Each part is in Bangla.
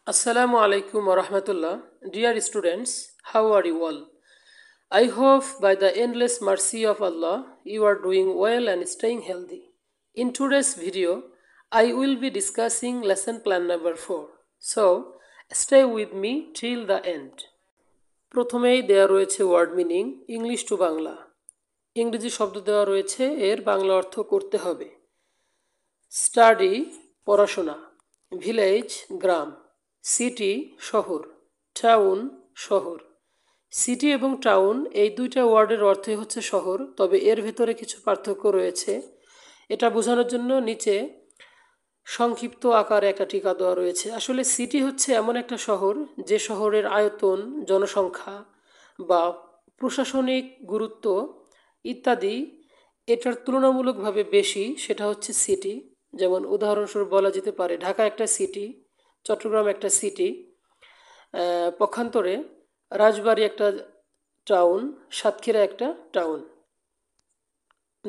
Assalamu alaikum wa rahmatullah. Dear students, how are you all? I hope by the endless mercy of Allah you are doing well and staying healthy. In today's video, I will be discussing lesson plan number 4. So, stay with me till the end. প্রথমেই দেওয়া রয়েছে word meaning English to Bangla. ইংরেজি শব্দ দেওয়া রয়েছে, এর বাংলা অর্থ করতে হবে। স্টাডি পড়াশোনা, ভিলেজ গ্রাম, সিটি শহর, টাউন শহর। সিটি এবং টাউন এই দুইটা ওয়ার্ডের অর্থই হচ্ছে শহর, তবে এর ভেতরে কিছু পার্থক্য রয়েছে। এটা বোঝানোর জন্য নিচে সংক্ষিপ্ত আকারে একটা টিকা দেওয়া রয়েছে। আসলে সিটি হচ্ছে এমন একটা শহর যে শহরের আয়তন, জনসংখ্যা বা প্রশাসনিক গুরুত্ব ইত্যাদি এটার তুলনামূলকভাবে বেশি, সেটা হচ্ছে সিটি। যেমন উদাহরণস্বরূপ বলা যেতে পারে ঢাকা একটা সিটি, চট্টগ্রাম একটা সিটি, পক্ষান্তরে রাজবাড়ী একটা টাউন, সাতক্ষীরা একটা টাউন।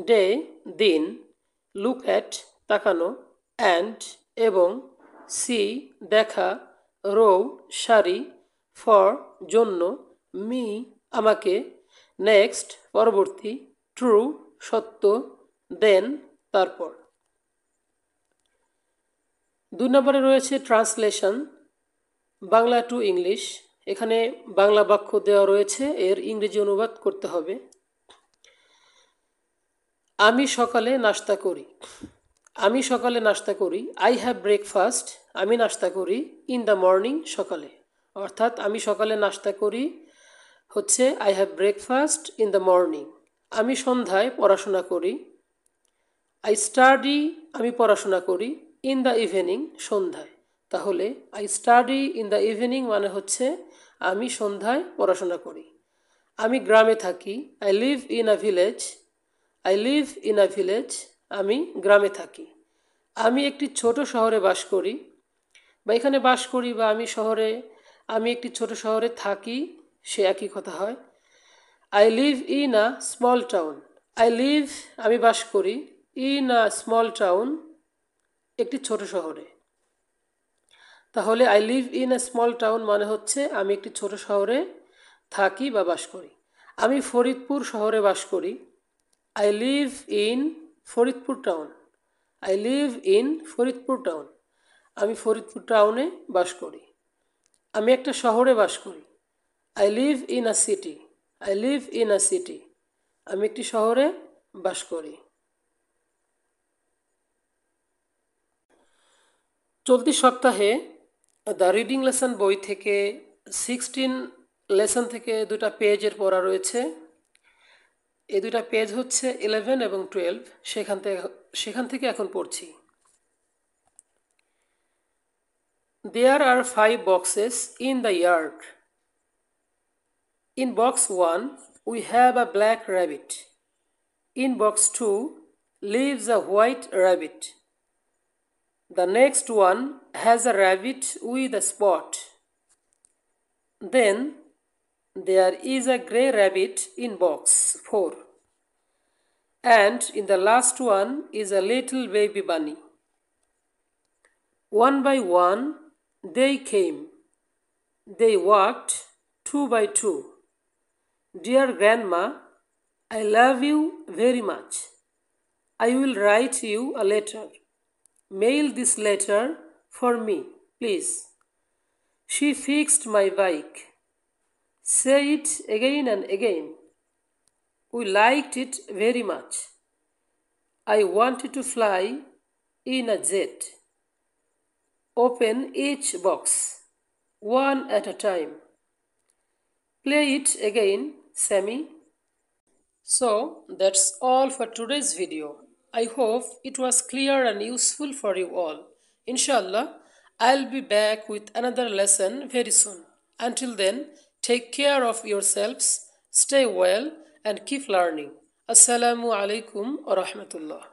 ডে দিন, লুক অ্যাট তাকানো, অ্যান্ড এবং, সি দেখা, রো সারি, ফর জন্য, মি আমাকে, নেক্সট পরবর্তী, ট্রু সত্য, দেন তারপর। 2 নম্বরে রয়েছে ট্রান্সলেশন বাংলা টু ইংলিশ। এখানে বাংলা বাক্য দেওয়া রয়েছে, এর ইংরেজি অনুবাদ করতে হবে। আমি সকালে নাস্তা করি। আমি সকালে নাস্তা করি। I have breakfast. আমি নাস্তা করি ইন দ্য মর্নিং সকালে। অর্থাৎ আমি সকালে নাস্তা করি হচ্ছে I have breakfast in the morning. আমি সন্ধ্যায় পড়াশোনা করি। আই স্টাডি আমি পড়াশোনা করি ইন দ্য ইভিনিং সন্ধ্যায়। তাহলে I study in the evening মানে হচ্ছে আমি সন্ধ্যায় পড়াশোনা করি। আমি গ্রামে থাকি। I live in a village. I live in a village আমি গ্রামে থাকি। আমি একটি ছোট শহরে বাস করি, বা এখানে বাস করি বা আমি একটি ছোট শহরে থাকি, সে একই কথা হয়। I live in a small town. I live আমি বাস করি ইন আ স্মল টাউন একটি ছোট শহরে। তাহলে I live in a small town মানে হচ্ছে আমি একটি ছোট শহরে থাকি বা বাস করি। আমি ফরিদপুর শহরে বাস করি। I live in Faridpur town. I live in Faridpur town আমি ফরিদপুর টাউনে বাস করি। আমি একটা শহরে বাস করি। I live in a city. I live in a city আমি একটি শহরে বাস করি। চলতি সপ্তাহে দ্য রিডিং লেসন বই থেকে 16 লেসন থেকে 2টা পেজের পড়া রয়েছে। এই 2টা পেজ হচ্ছে 11 এবং 12। সেখান থেকে এখন পড়ছি। There are 5 boxes in the yard. In box 1, we have a black rabbit. In box 2, lives a white rabbit. The next one has a rabbit with a spot. Then there is a grey rabbit in box 4. And in the last one is a little baby bunny. One by one they came. They walked 2 by 2. Dear Grandma, I love you very much. I will write you a letter. Mail this letter for me, please. She fixed my bike. Say it again and again. We liked it very much. I wanted to fly in a jet. Open each box, one at a time. Play it again, Sammy. So that's all for today's video. I hope it was clear and useful for you all. Inshallah, I'll be back with another lesson very soon. Until then, take care of yourselves, stay well, and keep learning. Assalamu alaikum wa rahmatullah.